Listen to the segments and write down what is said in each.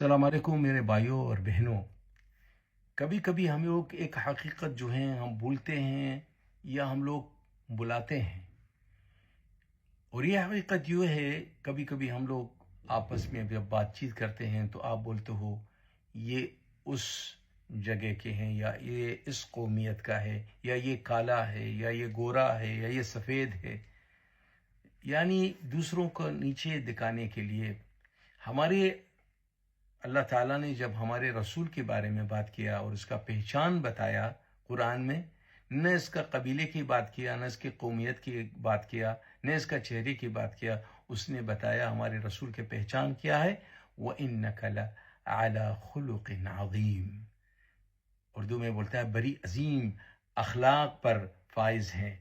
अस्सलाम वालेकुम मेरे भाइयों और बहनों। कभी कभी हम लोग एक हकीकत जो है हम भूलते हैं या हम लोग बुलाते हैं। और ये हकीकत ये है, कभी कभी हम लोग आपस में जब बातचीत करते हैं तो आप बोलते हो ये उस जगह के हैं, या ये इस कौमियत का है, या ये काला है, या ये गोरा है, या ये सफ़ेद है। यानी दूसरों को नीचे दिखाने के लिए हमारे अल्लाह ताला ने जब हमारे रसूल के बारे में बात किया और उसका पहचान बताया कुरान में, न इसका कबीले की बात किया, न इसकी कौमियत की बात किया, न इसका चेहरे की बात किया। उसने बताया हमारे रसूल के पहचान क्या है, व इन्नका लअला खुलुकिन अज़ीम। उर्दू में बोलता है बड़ी अजीम अखलाक पर फाइज हैं।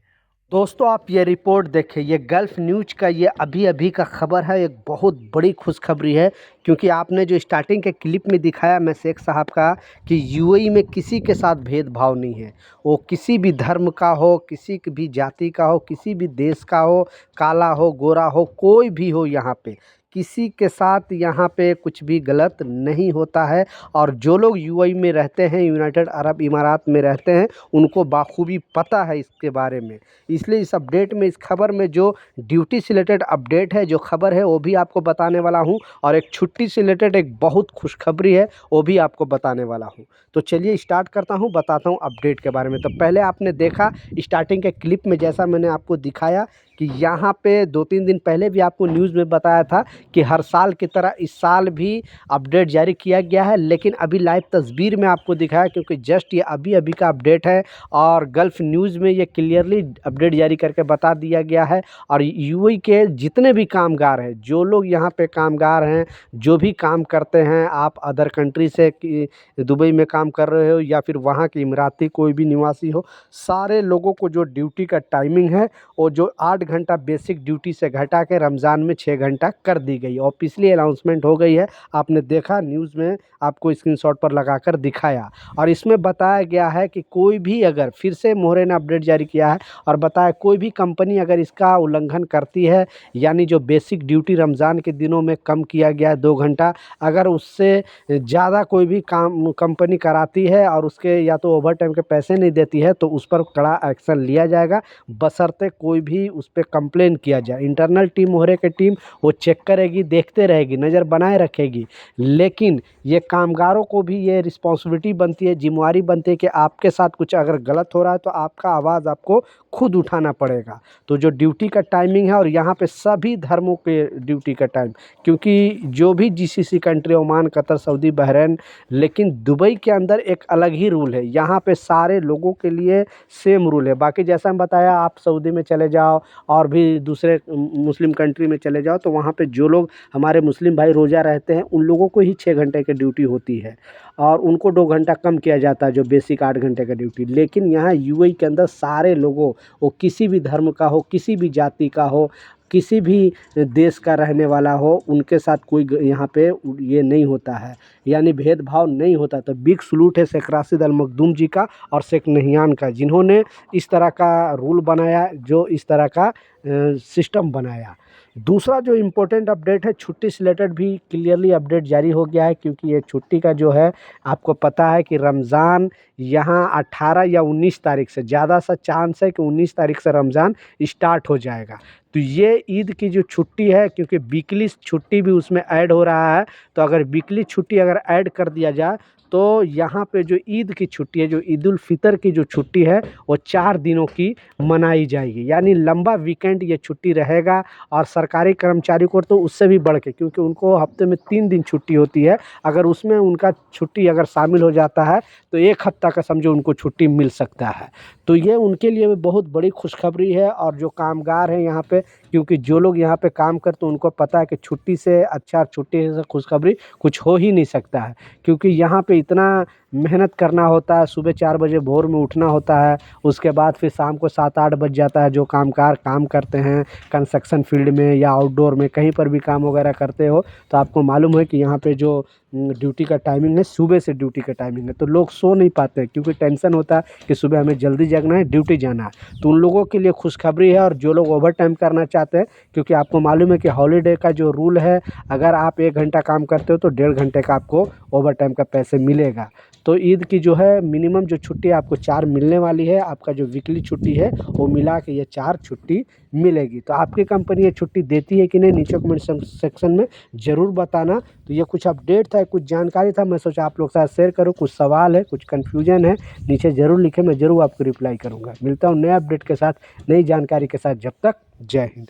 दोस्तों, आप ये रिपोर्ट देखें। ये गल्फ़ न्यूज़ का ये अभी अभी का ख़बर है। एक बहुत बड़ी खुशखबरी है, क्योंकि आपने जो स्टार्टिंग के क्लिप में दिखाया मैं शेख साहब का कि यूएई में किसी के साथ भेदभाव नहीं है। वो किसी भी धर्म का हो, किसी भी जाति का हो, किसी भी देश का हो, काला हो, गोरा हो, कोई भी हो, यहाँ पे किसी के साथ यहाँ पे कुछ भी गलत नहीं होता है। और जो लोग यूएई में रहते हैं, यूनाइटेड अरब इमारात में रहते हैं, उनको बाखूबी पता है इसके बारे में। इसलिए इस अपडेट में, इस खबर में जो ड्यूटी से रिलेटेड अपडेट है, जो खबर है, वो भी आपको बताने वाला हूँ। और एक छुट्टी से रिलेटेड एक बहुत खुशखबरी है, वो भी आपको बताने वाला हूँ। तो चलिए स्टार्ट करता हूँ, बताता हूँ अपडेट के बारे में। तो पहले आपने देखा स्टार्टिंग के क्लिप में, जैसा मैंने आपको दिखाया कि यहाँ पे 2-3 दिन पहले भी आपको न्यूज़ में बताया था कि हर साल की तरह इस साल भी अपडेट जारी किया गया है। लेकिन अभी लाइव तस्वीर में आपको दिखाया, क्योंकि जस्ट ये अभी अभी का अपडेट है और गल्फ़ न्यूज़ में ये क्लियरली अपडेट जारी करके बता दिया गया है। और यूएई के जितने भी कामगार हैं, जो लोग यहाँ पे कामगार हैं, जो भी काम करते हैं, आप अदर कंट्री से कि दुबई में काम कर रहे हो या फिर वहाँ के इमराती कोई भी निवासी हो, सारे लोगों को जो ड्यूटी का टाइमिंग है, वो जो 8 घंटा बेसिक ड्यूटी से घटा के रमज़ान में 6 घंटा कर दी गई। ऑफिशियली अनाउंसमेंट हो गई है। आपने देखा न्यूज़ में, आपको स्क्रीनशॉट पर लगाकर दिखाया। और इसमें बताया गया है कि कोई भी, अगर फिर से मोहरे ने अपडेट जारी किया है और बताया कोई भी कंपनी अगर इसका उल्लंघन करती है, यानी जो बेसिक ड्यूटी रमज़ान के दिनों में कम किया गया है 2 घंटा, अगर उससे ज़्यादा कोई भी काम कंपनी कराती है और उसके या तो ओवर टाइम के पैसे नहीं देती है, तो उस पर कड़ा एक्शन लिया जाएगा, बशर्ते कोई भी उस पर कंप्लेन किया जाए। इंटरनल टीम, मोहरे की टीम, वो चेक करेगी, देखते रहेगी, नज़र बनाए रखेगी। लेकिन ये कामगारों को भी ये रिस्पॉन्सिबिलिटी बनती है, जिम्मेवारी बनती है कि आपके साथ कुछ अगर गलत हो रहा है तो आपका आवाज़ आपको खुद उठाना पड़ेगा। तो जो ड्यूटी का टाइमिंग है, और यहाँ पे सभी धर्मों के ड्यूटी का टाइम, क्योंकि जो भी GCC country, Oman, Qatar, Saudi, Bahrain, लेकिन दुबई के अंदर एक अलग ही रूल है। यहाँ पे सारे लोगों के लिए सेम रूल है। बाकी जैसा मैं बताया, आप सऊदी में चले जाओ और भी दूसरे मुस्लिम कंट्री में चले जाओ, तो वहाँ पे जो लोग हमारे मुस्लिम भाई रोज़ा रहते हैं, उन लोगों को ही 6 घंटे की ड्यूटी होती है और उनको 2 घंटा कम किया जाता है, जो बेसिक 8 घंटे का ड्यूटी। लेकिन यहाँ यूएई के अंदर सारे लोगों, वो किसी भी धर्म का हो, किसी भी जाति का हो, किसी भी देश का रहने वाला हो, उनके साथ कोई यहाँ पे ये नहीं होता है, यानी भेदभाव नहीं होता। तो बिग सलूट है शेख राशिद अल मखदूम जी का और शेख नहियान का, जिन्होंने इस तरह का रूल बनाया, जो इस तरह का सिस्टम बनाया। दूसरा जो इम्पोर्टेंट अपडेट है, छुट्टी से रिलेटेड भी क्लियरली अपडेट जारी हो गया है, क्योंकि ये छुट्टी का जो है, आपको पता है कि रमज़ान यहाँ 18 या 19 तारीख से, ज़्यादा सा चांस है कि 19 तारीख से रमज़ान स्टार्ट हो जाएगा। तो ये ईद की जो छुट्टी है, क्योंकि वीकली छुट्टी भी उसमें ऐड हो रहा है, तो अगर वीकली छुट्टी अगर ऐड कर दिया जाए, तो यहाँ पे जो ईद की छुट्टी है, जो ईद उल फितर की जो छुट्टी है, वो 4 दिनों की मनाई जाएगी। यानी लंबा वीकेंड ये छुट्टी रहेगा। और सरकारी कर्मचारी को तो उससे भी बढ़ के, क्योंकि उनको हफ्ते में 3 दिन छुट्टी होती है, अगर उसमें उनका छुट्टी अगर शामिल हो जाता है, तो 1 हफ्ता का समझो उनको छुट्टी मिल सकता है। तो ये उनके लिए भी बहुत बड़ी खुशखबरी है। और जो कामगार हैं यहाँ पे, क्योंकि जो लोग यहाँ पे काम करते हैं, उनको पता है कि छुट्टी से अच्छा, छुट्टी से खुशखबरी कुछ हो ही नहीं सकता है। क्योंकि यहाँ पे इतना मेहनत करना होता है, सुबह 4 बजे भोर में उठना होता है, उसके बाद फिर शाम को 7-8 बज जाता है। जो कामगार काम करते हैं कंस्ट्रक्शन फील्ड में या आउटडोर में, कहीं पर भी काम वगैरह करते हो, तो आपको मालूम है कि यहाँ पे जो ड्यूटी का टाइमिंग है, सुबह से ड्यूटी का टाइमिंग है, तो लोग सो नहीं पाते, क्योंकि टेंशन होता है कि सुबह हमें जल्दी जगना है, ड्यूटी जाना है। तो उन लोगों के लिए खुशखबरी है। और जो लोग ओवर टाइम करना चाहते चाहते हैं, क्योंकि आपको मालूम है कि हॉलीडे का जो रूल है, अगर आप 1 घंटा काम करते हो तो 1.5 घंटे का आपको ओवर टाइम का पैसे मिलेगा। तो ईद की जो है मिनिमम जो छुट्टी आपको 4 मिलने वाली है, आपका जो वीकली छुट्टी है वो मिला के ये 4 छुट्टी मिलेगी। तो आपकी कंपनी ये छुट्टी देती है कि नहीं, नीचे कमेंट सेक्शन में ज़रूर बताना। तो ये कुछ अपडेट था, कुछ जानकारी था, मैं सोचा आप लोग के साथ शेयर करूँ। कुछ सवाल है, कुछ कन्फ्यूजन है, नीचे ज़रूर लिखें, मैं ज़रूर आपको रिप्लाई करूँगा। मिलता हूँ नए अपडेट के साथ, नई जानकारी के साथ। जब तक जय हिंद।